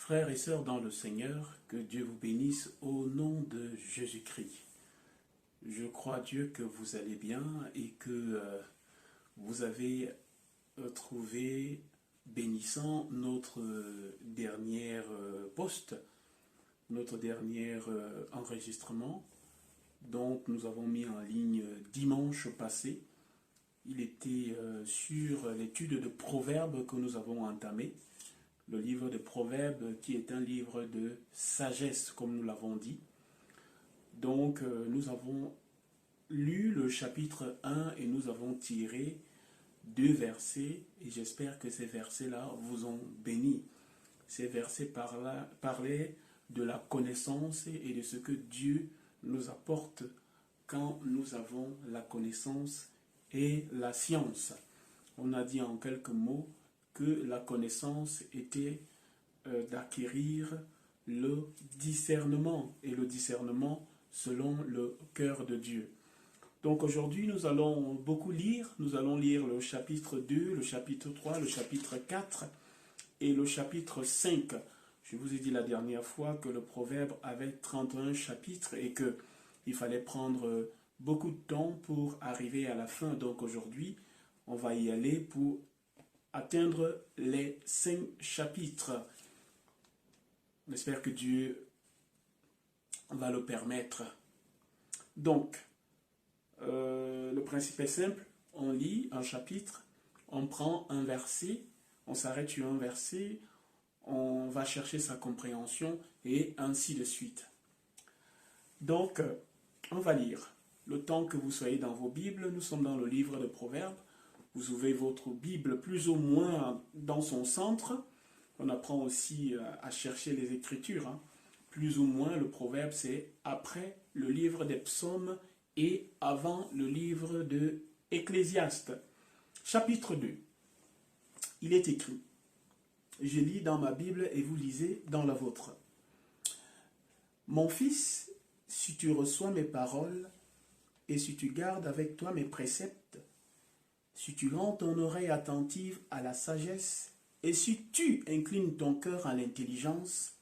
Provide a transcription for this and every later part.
Frères et sœurs dans le Seigneur, que Dieu vous bénisse au nom de Jésus-Christ. Je crois à Dieu que vous allez bien et que vous avez trouvé bénissant notre dernière poste, notre dernier enregistrement. Donc nous avons mis en ligne dimanche passé. Il était sur l'étude de Proverbes que nous avons entamé. Le livre de Proverbes qui est un livre de sagesse, comme nous l'avons dit. Donc, nous avons lu le chapitre 1 et nous avons tiré 2 versets et j'espère que ces versets-là vous ont béni. Ces versets parlaient de la connaissance et de ce que Dieu nous apporte quand nous avons la connaissance et la science. On a dit en quelques mots que la connaissance était d'acquérir le discernement, et le discernement selon le cœur de Dieu. Donc aujourd'hui, nous allons beaucoup lire. Nous allons lire le chapitre 2, le chapitre 3, le chapitre 4 et le chapitre 5. Je vous ai dit la dernière fois que le proverbe avait 31 chapitres et qu'il fallait prendre beaucoup de temps pour arriver à la fin. Donc aujourd'hui, on va y aller pour atteindre les 5 chapitres. J'espère que Dieu va le permettre. Donc, le principe est simple. On lit un chapitre, on prend un verset, on s'arrête sur un verset, on va chercher sa compréhension et ainsi de suite. Donc, on va lire. Le temps que vous soyez dans vos Bibles, nous sommes dans le livre de Proverbes. Vous ouvrez votre Bible plus ou moins dans son centre. On apprend aussi à chercher les Écritures. Plus ou moins, le Proverbe, c'est après le livre des Psaumes et avant le livre de Ecclésiaste. Chapitre 2. Il est écrit. Je lis dans ma Bible et vous lisez dans la vôtre. Mon fils, si tu reçois mes paroles et si tu gardes avec toi mes préceptes, si tu rends ton oreille attentive à la sagesse, et si tu inclines ton cœur à l'intelligence,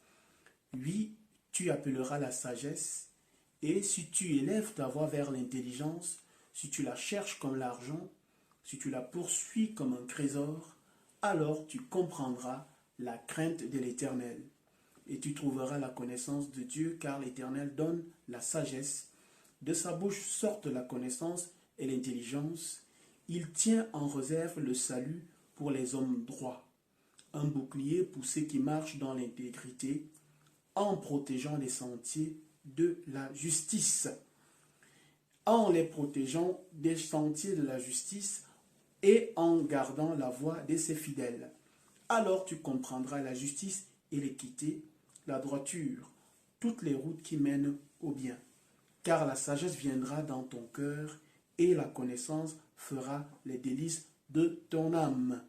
oui, tu appelleras la sagesse, et si tu élèves ta voix vers l'intelligence, si tu la cherches comme l'argent, si tu la poursuis comme un trésor, alors tu comprendras la crainte de l'Éternel, et tu trouveras la connaissance de Dieu, car l'Éternel donne la sagesse. De sa bouche sortent la connaissance et l'intelligence. Il tient en réserve le salut pour les hommes droits, un bouclier pour ceux qui marchent dans l'intégrité, en protégeant les sentiers de la justice. En les protégeant des sentiers de la justice et en gardant la voie de ses fidèles. Alors tu comprendras la justice et l'équité, la droiture, toutes les routes qui mènent au bien. Car la sagesse viendra dans ton cœur et la connaissance fera les délices de ton âme.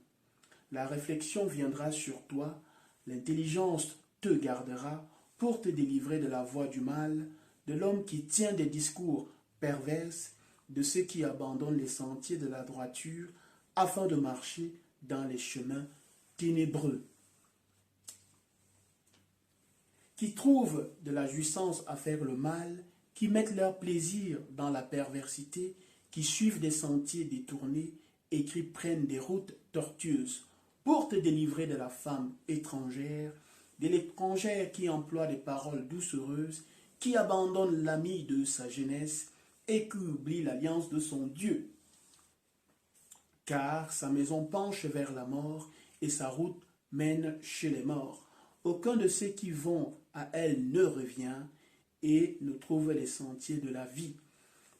La réflexion viendra sur toi, l'intelligence te gardera pour te délivrer de la voie du mal, de l'homme qui tient des discours pervers, de ceux qui abandonnent les sentiers de la droiture, afin de marcher dans les chemins ténébreux. Qui trouvent de la jouissance à faire le mal, qui mettent leur plaisir dans la perversité, qui suivent des sentiers détournés et qui prennent des routes tortueuses pour te délivrer de la femme étrangère, de l'étrangère qui emploie des paroles doucereuses, qui abandonne l'ami de sa jeunesse et qui oublie l'alliance de son Dieu. Car sa maison penche vers la mort et sa route mène chez les morts. Aucun de ceux qui vont à elle ne revient et ne trouve les sentiers de la vie.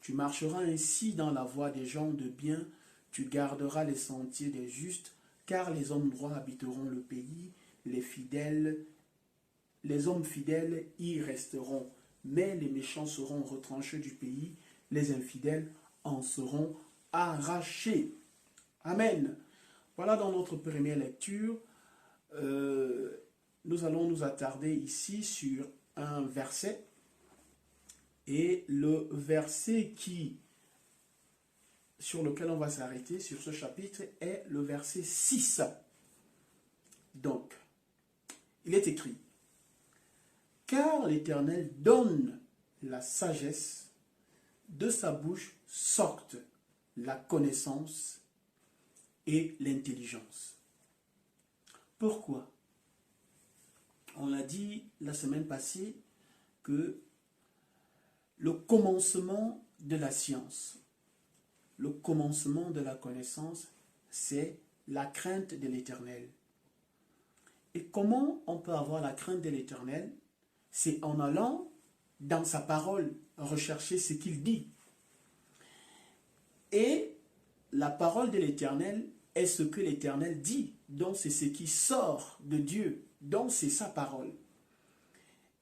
Tu marcheras ainsi dans la voie des gens de bien, tu garderas les sentiers des justes, car les hommes droits habiteront le pays, les hommes fidèles y resteront, mais les méchants seront retranchés du pays, les infidèles en seront arrachés. Amen. Voilà dans notre première lecture. Nous allons nous attarder ici sur un verset. Et le verset sur lequel on va s'arrêter sur ce chapitre est le verset 6. Donc, il est écrit Car l'Éternel donne la sagesse, de sa bouche sortent la connaissance et l'intelligence. Pourquoi? On l'a dit la semaine passée que le commencement de la science, le commencement de la connaissance, c'est la crainte de l'Éternel. Et comment on peut avoir la crainte de l'Éternel? C'est en allant dans sa parole rechercher ce qu'il dit. Et la parole de l'Éternel est ce que l'Éternel dit. Donc c'est ce qui sort de Dieu. Donc c'est sa parole.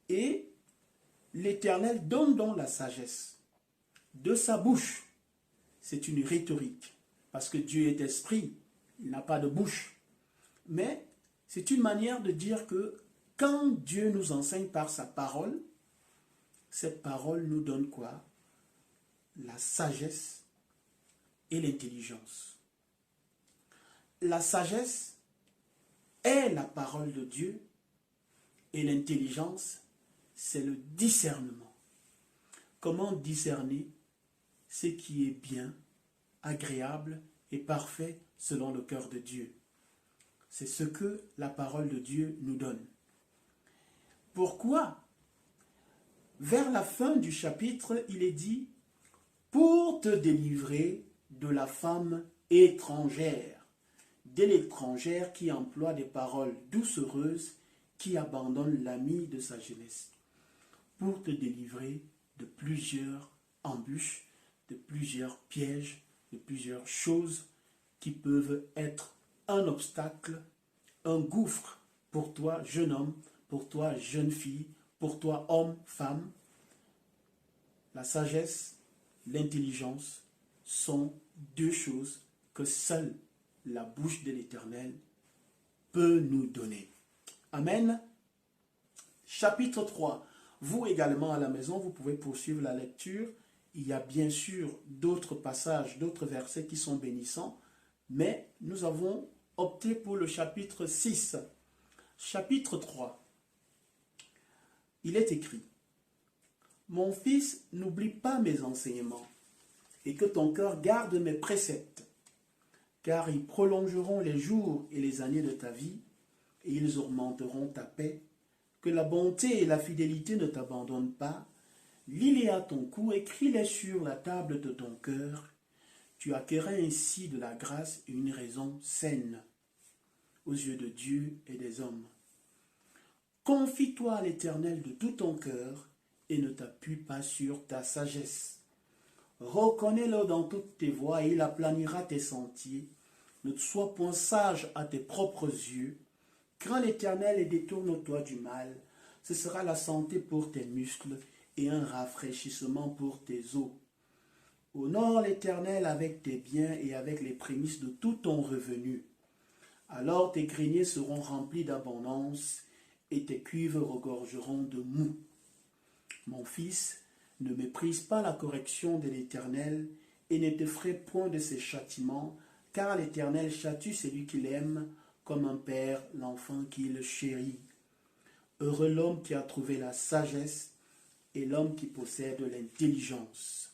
Et l'Éternel donne donc la sagesse de sa bouche. C'est une rhétorique. Parce que Dieu est esprit. Il n'a pas de bouche. Mais c'est une manière de dire que quand Dieu nous enseigne par sa parole, cette parole nous donne quoi? La sagesse et l'intelligence. La sagesse est la parole de Dieu et l'intelligence, c'est le discernement. Comment discerner ce qui est bien, agréable et parfait selon le cœur de Dieu? C'est ce que la parole de Dieu nous donne. Pourquoi? Vers la fin du chapitre, il est dit « Pour te délivrer de la femme étrangère, de l'étrangère qui emploie des paroles doucereuses, qui abandonne l'ami de sa jeunesse, pour te délivrer de plusieurs embûches, de plusieurs pièges, de plusieurs choses qui peuvent être un obstacle, un gouffre pour toi, jeune homme, pour toi, jeune fille, pour toi, homme, femme. La sagesse, l'intelligence sont deux choses que seule la bouche de l'Éternel peut nous donner. Amen. Chapitre 3. Vous également à la maison, vous pouvez poursuivre la lecture. Il y a bien sûr d'autres passages, d'autres versets qui sont bénissants, mais nous avons opté pour le chapitre 6. Chapitre 3. Il est écrit « Mon fils, n'oublie pas mes enseignements, et que ton cœur garde mes préceptes, car ils prolongeront les jours et les années de ta vie, et ils augmenteront ta paix. Que la bonté et la fidélité ne t'abandonnent pas. Lis-les à ton cou, écris-les sur la table de ton cœur. Tu acquerras ainsi de la grâce et une raison saine aux yeux de Dieu et des hommes. Confie-toi à l'Éternel de tout ton cœur et ne t'appuie pas sur ta sagesse. Reconnais-le dans toutes tes voies et il aplanira tes sentiers. Ne sois point sage à tes propres yeux. Crains l'Éternel et détourne-toi du mal. Ce sera la santé pour tes muscles et un rafraîchissement pour tes os. Honore l'Éternel avec tes biens et avec les prémices de tout ton revenu. Alors tes greniers seront remplis d'abondance et tes cuves regorgeront de moût. Mon fils, ne méprise pas la correction de l'Éternel et ne t'effraie point de ses châtiments, car l'Éternel châtie celui qu'il aime, comme un père l'enfant qu'il chérit. Heureux l'homme qui a trouvé la sagesse et l'homme qui possède l'intelligence.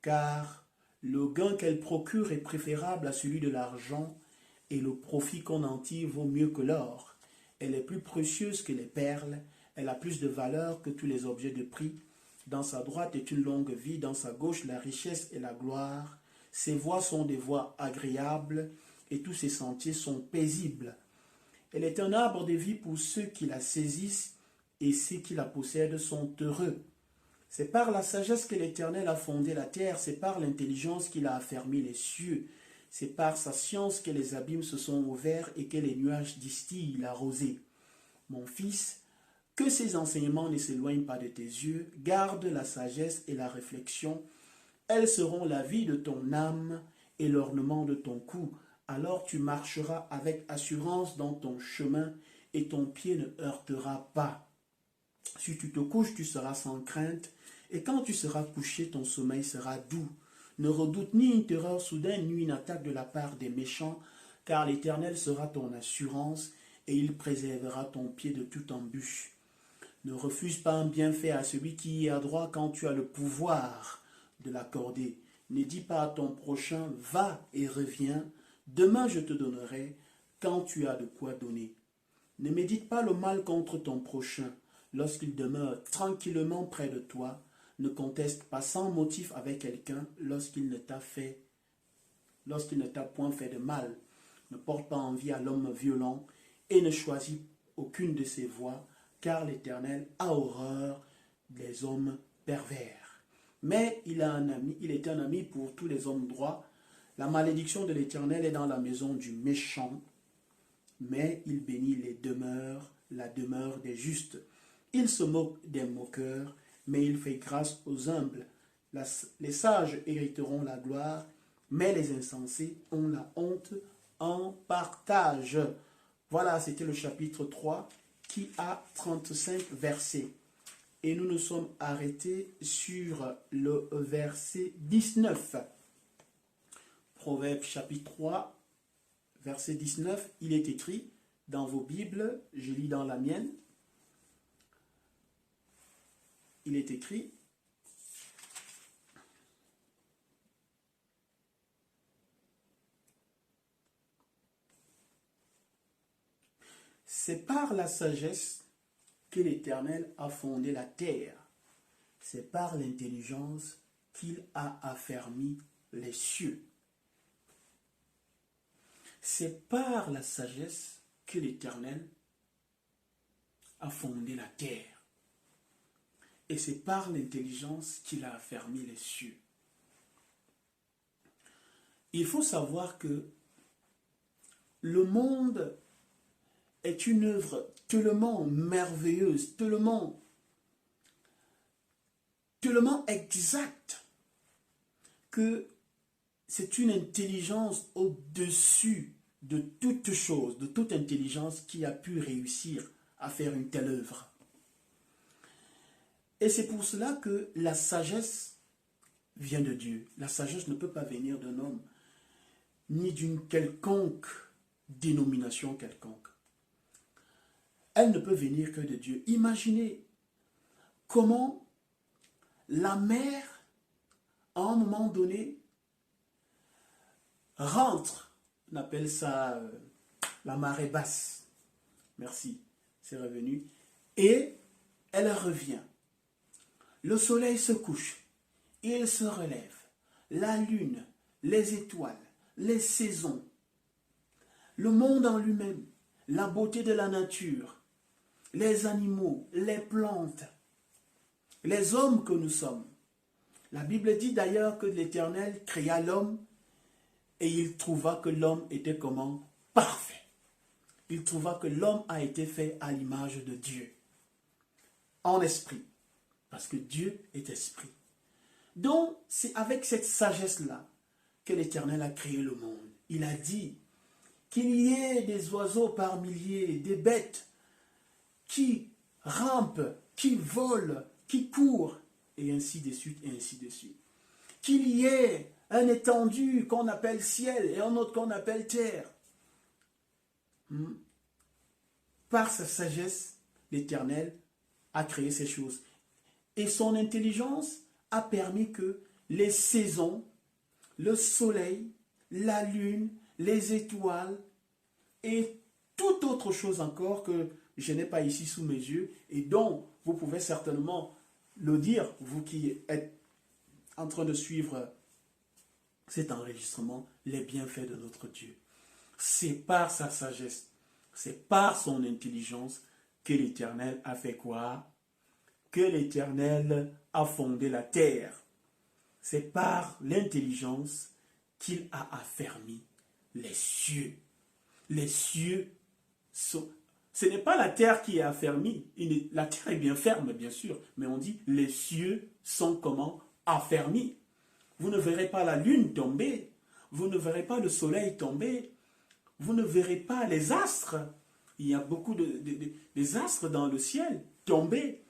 Car le gain qu'elle procure est préférable à celui de l'argent, et le profit qu'on en tire vaut mieux que l'or. Elle est plus précieuse que les perles, elle a plus de valeur que tous les objets de prix. Dans sa droite est une longue vie, dans sa gauche la richesse et la gloire. Ses voies sont des voies agréables, et tous ses sentiers sont paisibles. Elle est un arbre de vie pour ceux qui la saisissent, et ceux qui la possèdent sont heureux. C'est par la sagesse que l'Éternel a fondé la terre, c'est par l'intelligence qu'il a affermi les cieux. C'est par sa science que les abîmes se sont ouverts et que les nuages distillent la rosée. Mon fils, que ces enseignements ne s'éloignent pas de tes yeux, garde la sagesse et la réflexion. Elles seront la vie de ton âme et l'ornement de ton cou. Alors tu marcheras avec assurance dans ton chemin et ton pied ne heurtera pas. Si tu te couches, tu seras sans crainte, et quand tu seras couché, ton sommeil sera doux. Ne redoute ni une terreur soudaine, ni une attaque de la part des méchants, car l'Éternel sera ton assurance, et il préservera ton pied de toute embûche. Ne refuse pas un bienfait à celui qui est à droite quand tu as le pouvoir de l'accorder. Ne dis pas à ton prochain, va et reviens, demain je te donnerai quand tu as de quoi donner. Ne médite pas le mal contre ton prochain lorsqu'il demeure tranquillement près de toi. Ne conteste pas sans motif avec quelqu'un lorsqu'il ne t'a point fait de mal. Ne porte pas envie à l'homme violent et ne choisis aucune de ses voies, car l'Éternel a horreur des hommes pervers. Mais il est un ami pour tous les hommes droits. La malédiction de l'Éternel est dans la maison du méchant, mais il bénit la demeure des justes. Il se moque des moqueurs, mais il fait grâce aux humbles. Les sages hériteront la gloire, mais les insensés ont la honte en partage. Voilà, c'était le chapitre 3 qui a 35 versets. Et nous nous sommes arrêtés sur le verset 19. Proverbe chapitre 3, verset 19, il est écrit dans vos Bibles, je lis dans la mienne, il est écrit: c'est par la sagesse que l'Éternel a fondé la terre. C'est par l'intelligence qu'il a affermi les cieux. C'est par la sagesse que l'Éternel a fondé la terre. Et c'est par l'intelligence qu'il a affermi les cieux. Il faut savoir que le monde est une œuvre tellement merveilleuse, tellement exacte, que c'est une intelligence au-dessus de toute chose, de toute intelligence qui a pu réussir à faire une telle œuvre. Et c'est pour cela que la sagesse vient de Dieu. La sagesse ne peut pas venir d'un homme, ni d'une quelconque dénomination quelconque. Elle ne peut venir que de Dieu. Imaginez comment la mer, à un moment donné, rentre, on appelle ça la marée basse. Merci, c'est revenu. Et elle revient. Le soleil se couche, il se relève. La lune, les étoiles, les saisons, le monde en lui-même, la beauté de la nature, les animaux, les plantes, les hommes que nous sommes. La Bible dit d'ailleurs que l'Éternel créa l'homme et il trouva que l'homme était comment? Parfait. Il trouva que l'homme a été fait à l'image de Dieu, en esprit, parce que Dieu est esprit. Donc, c'est avec cette sagesse-là que l'Éternel a créé le monde. Il a dit qu'il y ait des oiseaux par milliers, des bêtes qui rampent, qui volent, qui courent, et ainsi de suite, et ainsi de suite. Qu'il y ait un étendu qu'on appelle ciel et un autre qu'on appelle terre. Par sa sagesse, l'Éternel a créé ces choses. Et son intelligence a permis que les saisons, le soleil, la lune, les étoiles et toute autre chose encore que je n'ai pas ici sous mes yeux et dont vous pouvez certainement le dire, vous qui êtes en train de suivre cet enregistrement, les bienfaits de notre Dieu. C'est par sa sagesse, c'est par son intelligence que l'Éternel a fait quoi? Que l'Éternel a fondé la terre. C'est par l'intelligence qu'il a affermi les cieux. Les cieux sont... Ce n'est pas la terre qui est affermie. La terre est bien ferme, bien sûr. Mais on dit les cieux sont comment? Affermis. Vous ne verrez pas la lune tomber. Vous ne verrez pas le soleil tomber. Vous ne verrez pas les astres. Il y a beaucoup des astres dans le ciel tomber.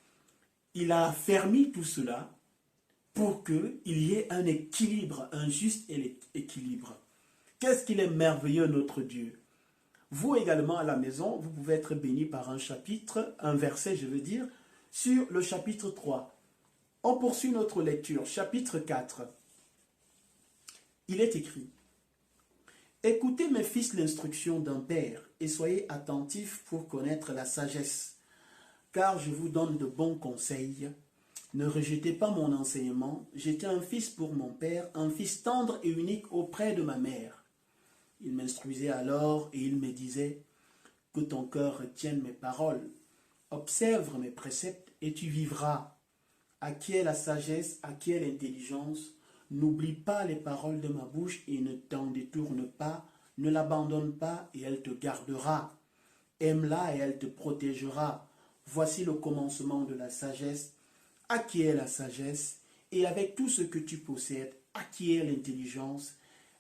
Il a affermi tout cela pour qu'il y ait un équilibre, un juste équilibre. Qu'est-ce qu'il est merveilleux, notre Dieu? Vous également à la maison, vous pouvez être béni par un chapitre, un verset, je veux dire, sur le chapitre 3. On poursuit notre lecture, chapitre 4. Il est écrit: écoutez mes fils l'instruction d'un père et soyez attentifs pour connaître la sagesse, car je vous donne de bons conseils. Ne rejetez pas mon enseignement. J'étais un fils pour mon père, un fils tendre et unique auprès de ma mère. Il m'instruisait alors et il me disait: que ton cœur retienne mes paroles, observe mes préceptes et tu vivras. Acquiert la sagesse, acquiert l'intelligence. N'oublie pas les paroles de ma bouche et ne t'en détourne pas, ne l'abandonne pas et elle te gardera. Aime-la et elle te protégera. Voici le commencement de la sagesse. Acquiert la sagesse et avec tout ce que tu possèdes, acquiert l'intelligence.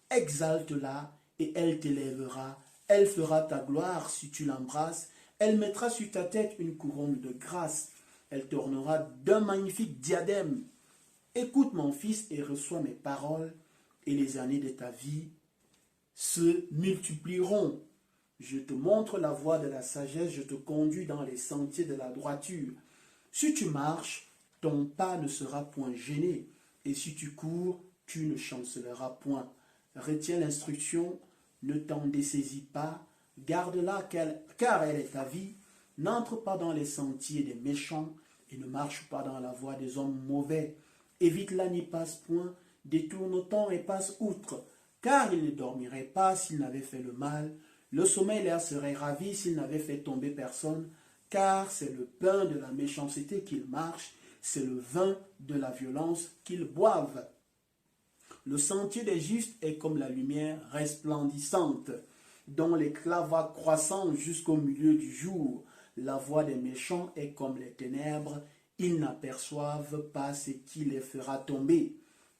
Exalte-la et elle t'élèvera. Elle fera ta gloire si tu l'embrasses. Elle mettra sur ta tête une couronne de grâce. Elle t'ornera d'un magnifique diadème. Écoute mon fils et reçois mes paroles, et les années de ta vie se multiplieront. Je te montre la voie de la sagesse, je te conduis dans les sentiers de la droiture. Si tu marches, ton pas ne sera point gêné, et si tu cours, tu ne chanceleras point. Retiens l'instruction, ne t'en dessaisis pas, garde-la car elle est ta vie. N'entre pas dans les sentiers des méchants et ne marche pas dans la voie des hommes mauvais. Évite-la, n'y passe point, détourne-t'en et passe outre, car il ne dormirait pas s'il n'avait fait le mal. Le sommeil leur serait ravi s'il n'avait fait tomber personne, car c'est le pain de la méchanceté qu'ils marchent, c'est le vin de la violence qu'ils boivent. Le sentier des justes est comme la lumière resplendissante, dont l'éclat va croissant jusqu'au milieu du jour. La voie des méchants est comme les ténèbres, ils n'aperçoivent pas ce qui les fera tomber.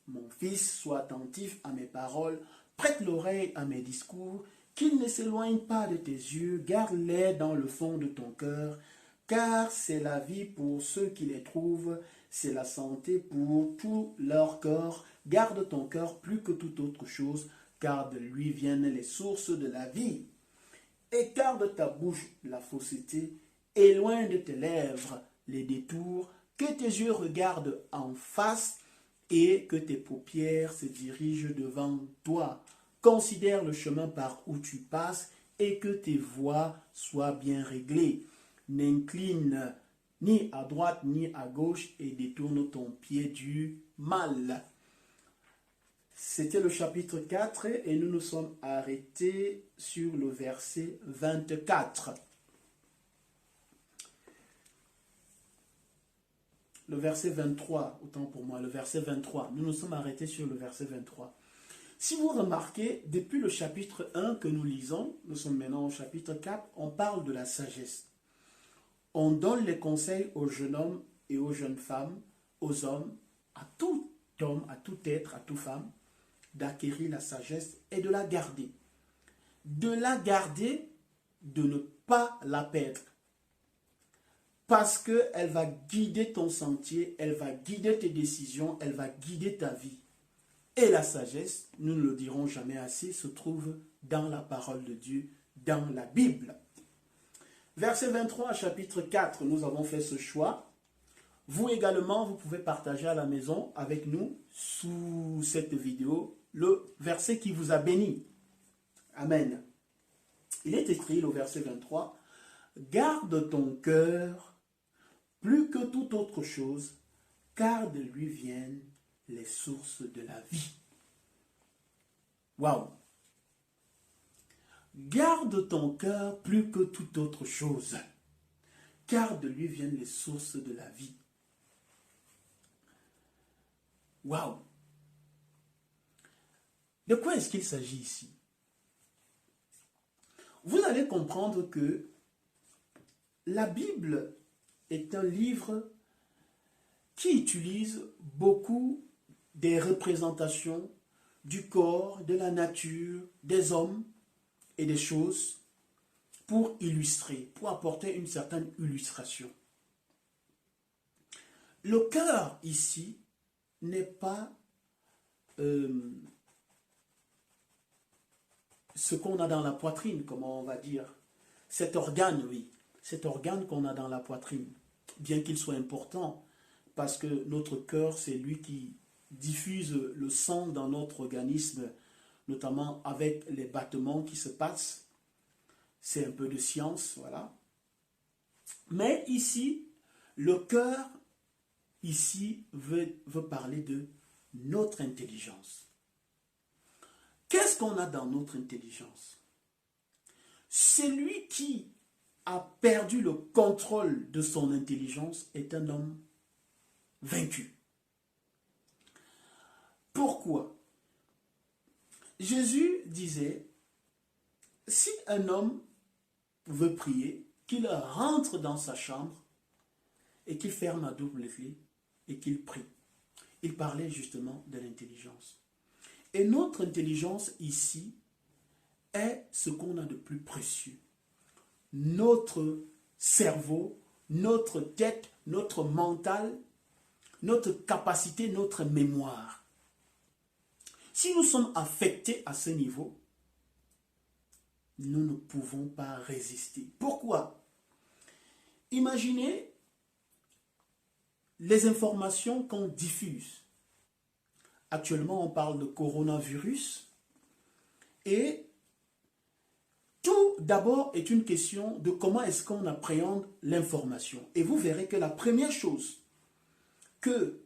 Mon fils, sois attentif à mes paroles, prête l'oreille à mes discours, qu'ils ne s'éloignent pas de tes yeux, garde-les dans le fond de ton cœur, car c'est la vie pour ceux qui les trouvent, c'est la santé pour tout leur corps. Garde ton cœur plus que toute autre chose, car de lui viennent les sources de la vie. Écarte de ta bouche la fausseté, éloigne de tes lèvres les détours, que tes yeux regardent en face et que tes paupières se dirigent devant toi. Considère le chemin par où tu passes et que tes voies soient bien réglées. N'incline ni à droite ni à gauche et détourne ton pied du mal. C'était le chapitre 4 et nous nous sommes arrêtés sur le verset 24. Le verset 23, autant pour moi, le verset 23. Nous nous sommes arrêtés sur le verset 23. Si vous remarquez, depuis le chapitre 1 que nous lisons, nous sommes maintenant au chapitre 4, on parle de la sagesse. On donne les conseils aux jeunes hommes et aux jeunes femmes, aux hommes, à tout homme, à tout être, à toute femme, d'acquérir la sagesse et de la garder. De la garder, de ne pas la perdre. Parce qu'elle va guider ton sentier, elle va guider tes décisions, elle va guider ta vie. Et la sagesse, nous ne le dirons jamais assez, se trouve dans la parole de Dieu, dans la Bible. Verset 23, chapitre 4, nous avons fait ce choix. Vous également, vous pouvez partager à la maison avec nous, sous cette vidéo, le verset qui vous a béni. Amen. Il est écrit, le verset 23, « Garde ton cœur plus que toute autre chose, car de lui viennent les sources de la vie. » Waouh! Garde ton cœur plus que toute autre chose, car de lui viennent les sources de la vie. Waouh! De quoi est-ce qu'il s'agit ici? Vous allez comprendre que la Bible est un livre qui utilise beaucoup des représentations du corps, de la nature, des hommes et des choses pour illustrer, pour apporter une certaine illustration. Le cœur ici n'est pas ce qu'on a dans la poitrine, comment on va dire, cet organe, oui, cet organe qu'on a dans la poitrine. bien qu'il soit important, parce que notre cœur, c'est lui qui diffuse le sang dans notre organisme, notamment avec les battements qui se passent. C'est un peu de science, voilà. Mais ici, le cœur, ici, veut parler de notre intelligence. Qu'est-ce qu'on a dans notre intelligence? Celui qui a perdu le contrôle de son intelligence est un homme vaincu. Pourquoi? Jésus disait, si un homme veut prier, qu'il rentre dans sa chambre et qu'il ferme à double clé et qu'il prie. Il parlait justement de l'intelligence. Et notre intelligence ici est ce qu'on a de plus précieux. Notre cerveau, notre tête, notre mental, notre capacité, notre mémoire. Si nous sommes affectés à ce niveau, nous ne pouvons pas résister. Pourquoi? Imaginez les informations qu'on diffuse. Actuellement, on parle de coronavirus et tout d'abord est une question de comment est-ce qu'on appréhende l'information. Et vous verrez que la première chose que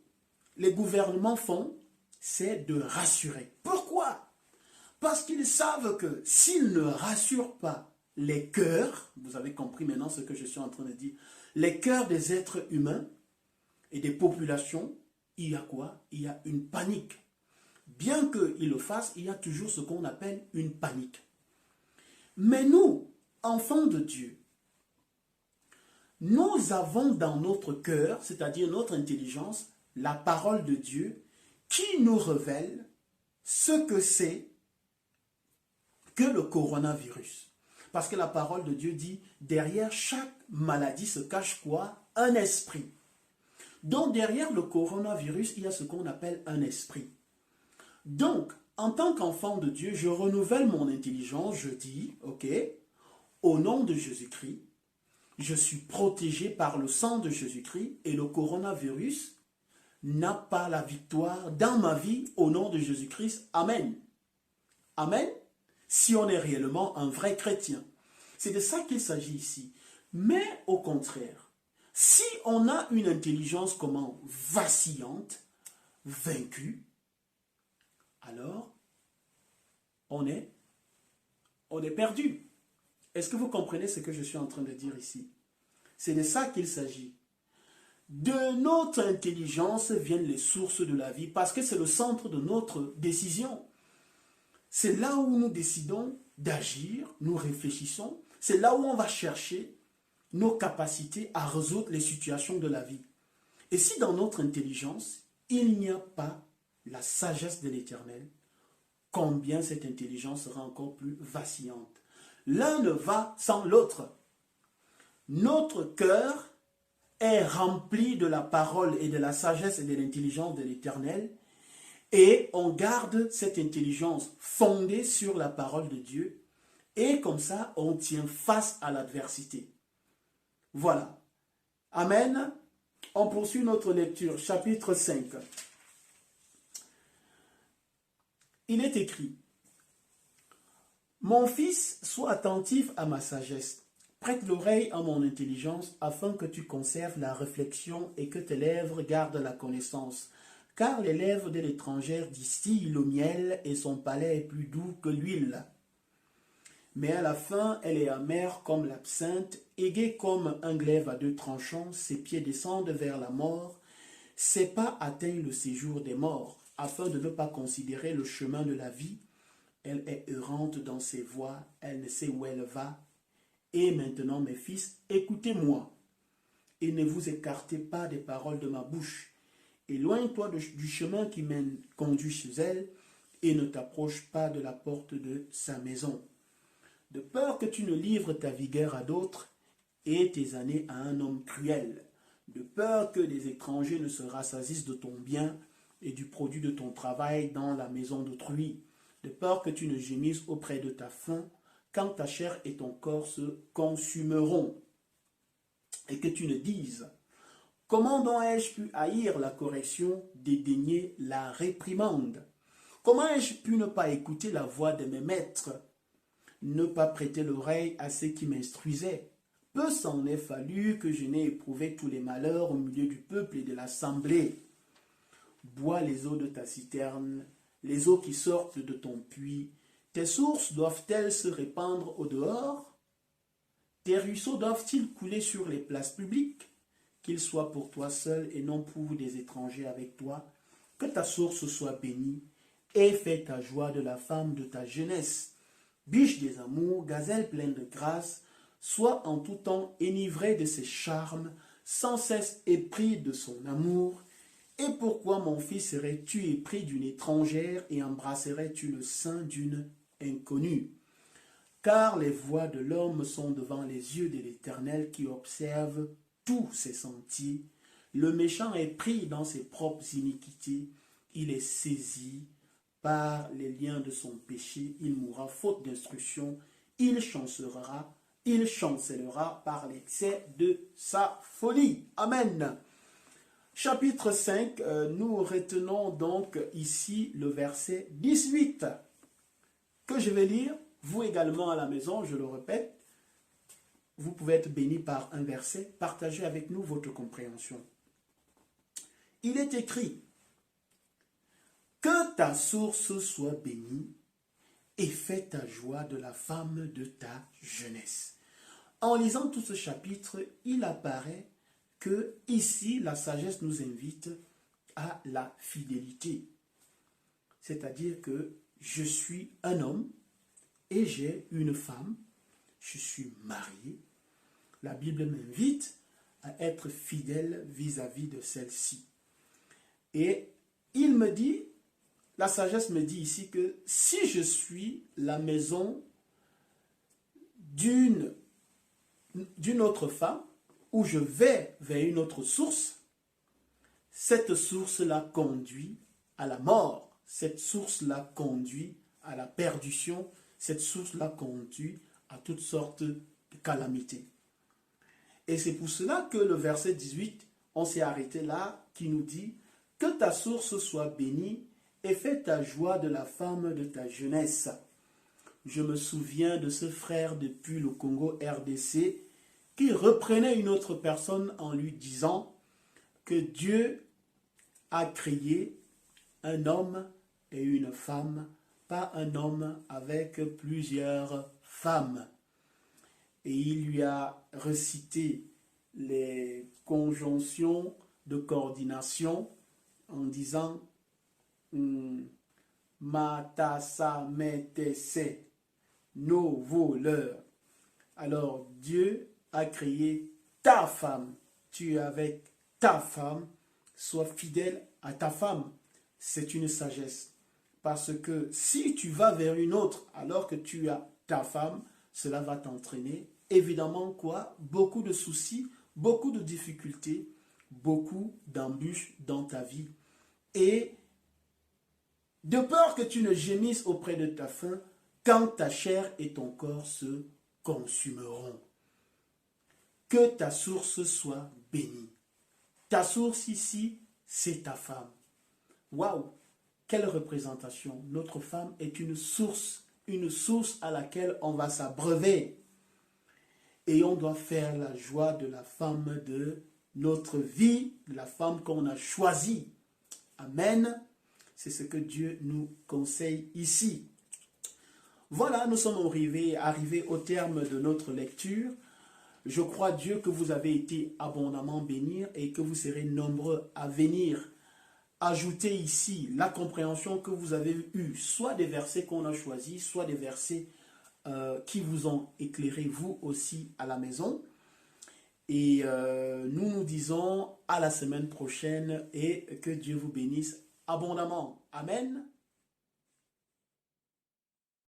les gouvernements font, c'est de rassurer. Pourquoi? Parce qu'ils savent que s'ils ne rassurent pas les cœurs, vous avez compris maintenant ce que je suis en train de dire, les cœurs des êtres humains et des populations, il y a quoi? Il y a une panique. Bien qu'ils le fassent, il y a toujours ce qu'on appelle une panique. Mais nous, enfants de Dieu, nous avons dans notre cœur, c'est-à-dire notre intelligence, la parole de Dieu qui nous révèle ce que c'est que le coronavirus. Parce que la parole de Dieu dit, derrière chaque maladie se cache quoi? Un esprit. Donc derrière le coronavirus, il y a ce qu'on appelle un esprit. Donc, en tant qu'enfant de Dieu, je renouvelle mon intelligence, je dis, ok, au nom de Jésus-Christ, je suis protégé par le sang de Jésus-Christ et le coronavirus n'a pas la victoire dans ma vie au nom de Jésus-Christ. Amen. Amen. Si on est réellement un vrai chrétien. C'est de ça qu'il s'agit ici. Mais au contraire, si on a une intelligence comment vacillante, vaincue, alors on est perdu. Est-ce que vous comprenez ce que je suis en train de dire ici? C'est de ça qu'il s'agit. De notre intelligence viennent les sources de la vie parce que c'est le centre de notre décision. C'est là où nous décidons d'agir, nous réfléchissons. C'est là où on va chercher nos capacités à résoudre les situations de la vie. Et si dans notre intelligence, il n'y a pas la sagesse de l'Éternel, combien cette intelligence sera encore plus vacillante. L'un ne va sans l'autre. Notre cœur est rempli de la parole et de la sagesse et de l'intelligence de l'Éternel et on garde cette intelligence fondée sur la parole de Dieu et comme ça on tient face à l'adversité. Voilà. Amen. On poursuit notre lecture, chapitre 5. Il est écrit, « Mon fils, sois attentif à ma sagesse. Prête l'oreille à mon intelligence, afin que tu conserves la réflexion et que tes lèvres gardent la connaissance. Car les lèvres de l'étrangère distillent le miel et son palais est plus doux que l'huile. Mais à la fin, elle est amère comme l'absinthe, aiguë comme un glaive à deux tranchants, ses pieds descendent vers la mort, ses pas atteignent le séjour des morts. Afin de ne pas considérer le chemin de la vie, elle est errante dans ses voies, elle ne sait où elle va. Et maintenant, mes fils, écoutez-moi, et ne vous écartez pas des paroles de ma bouche. Éloigne-toi du chemin qui mène conduit chez elle, et ne t'approche pas de la porte de sa maison. De peur que tu ne livres ta vigueur à d'autres, et tes années à un homme cruel. De peur que des étrangers ne se rassasissent de ton bien, et du produit de ton travail dans la maison d'autrui. De peur que tu ne gémisses auprès de ta faim, quand ta chair et ton corps se consumeront, et que tu ne dises, Comment donc ai-je pu haïr la correction, dédaigner la réprimande? Comment ai-je pu ne pas écouter la voix de mes maîtres, ne pas prêter l'oreille à ceux qui m'instruisaient? Peu s'en est fallu que je n'ai éprouvé tous les malheurs au milieu du peuple et de l'assemblée. Bois les eaux de ta citerne, les eaux qui sortent de ton puits. Tes sources doivent-elles se répandre au dehors? Tes ruisseaux doivent-ils couler sur les places publiques? Qu'ils soient pour toi seul et non pour des étrangers avec toi. Que ta source soit bénie et fais ta joie de la femme de ta jeunesse. Biche des amours, gazelle pleine de grâce, sois en tout temps enivré de ses charmes, sans cesse épris de son amour. Et pourquoi, mon fils, serais-tu épris d'une étrangère et embrasserais-tu le sein d'une inconnue? Car les voies de l'homme sont devant les yeux de l'Éternel qui observe tous ses sentiers. Le méchant est pris dans ses propres iniquités, il est saisi par les liens de son péché, il mourra faute d'instruction, il chancellera par l'excès de sa folie. Amen. Chapitre 5, nous retenons donc ici le verset 18 que je vais lire. Vous également à la maison, je le répète, vous pouvez être béni par un verset. Partagez avec nous votre compréhension. Il est écrit: que ta source soit bénie et fais ta joie de la femme de ta jeunesse. En lisant tout ce chapitre, il apparaît que ici, la sagesse nous invite à la fidélité. C'est-à-dire que je suis un homme et j'ai une femme, je suis marié. La Bible m'invite à être fidèle vis-à-vis de celle-ci. Et il me dit, la sagesse me dit ici que si je suis la maison d'une autre femme, où je vais vers une autre source, cette source-là conduit à la mort, cette source-là conduit à la perdition, cette source-là conduit à toutes sortes de calamités. Et c'est pour cela que le verset 18, on s'est arrêté là, qui nous dit « Que ta source soit bénie et fais ta joie de la femme de ta jeunesse. » Je me souviens de ce frère depuis le Congo RDC qui reprenait une autre personne en lui disant que Dieu a créé un homme et une femme, pas un homme avec plusieurs femmes. Et il lui a recité les conjonctions de coordination en disant Matasa metese, nos voleurs. Alors Dieu a créé ta femme. Tu es avec ta femme. Sois fidèle à ta femme. C'est une sagesse. Parce que si tu vas vers une autre alors que tu as ta femme, cela va t'entraîner. Évidemment quoi? Beaucoup de soucis, beaucoup de difficultés, beaucoup d'embûches dans ta vie. Et de peur que tu ne gémisses auprès de ta faim, quand ta chair et ton corps se consumeront. Que ta source soit bénie. Ta source ici, c'est ta femme. Waouh! Quelle représentation! Notre femme est une source à laquelle on va s'abreuver. Et on doit faire la joie de la femme de notre vie, de la femme qu'on a choisie. Amen. C'est ce que Dieu nous conseille ici. Voilà, nous sommes arrivés au terme de notre lecture. Je crois Dieu que vous avez été abondamment bénis et que vous serez nombreux à venir ajouter ici la compréhension que vous avez eue, soit des versets qu'on a choisis, soit des versets qui vous ont éclairé vous aussi à la maison. Et nous nous disons à la semaine prochaine et que Dieu vous bénisse abondamment. Amen.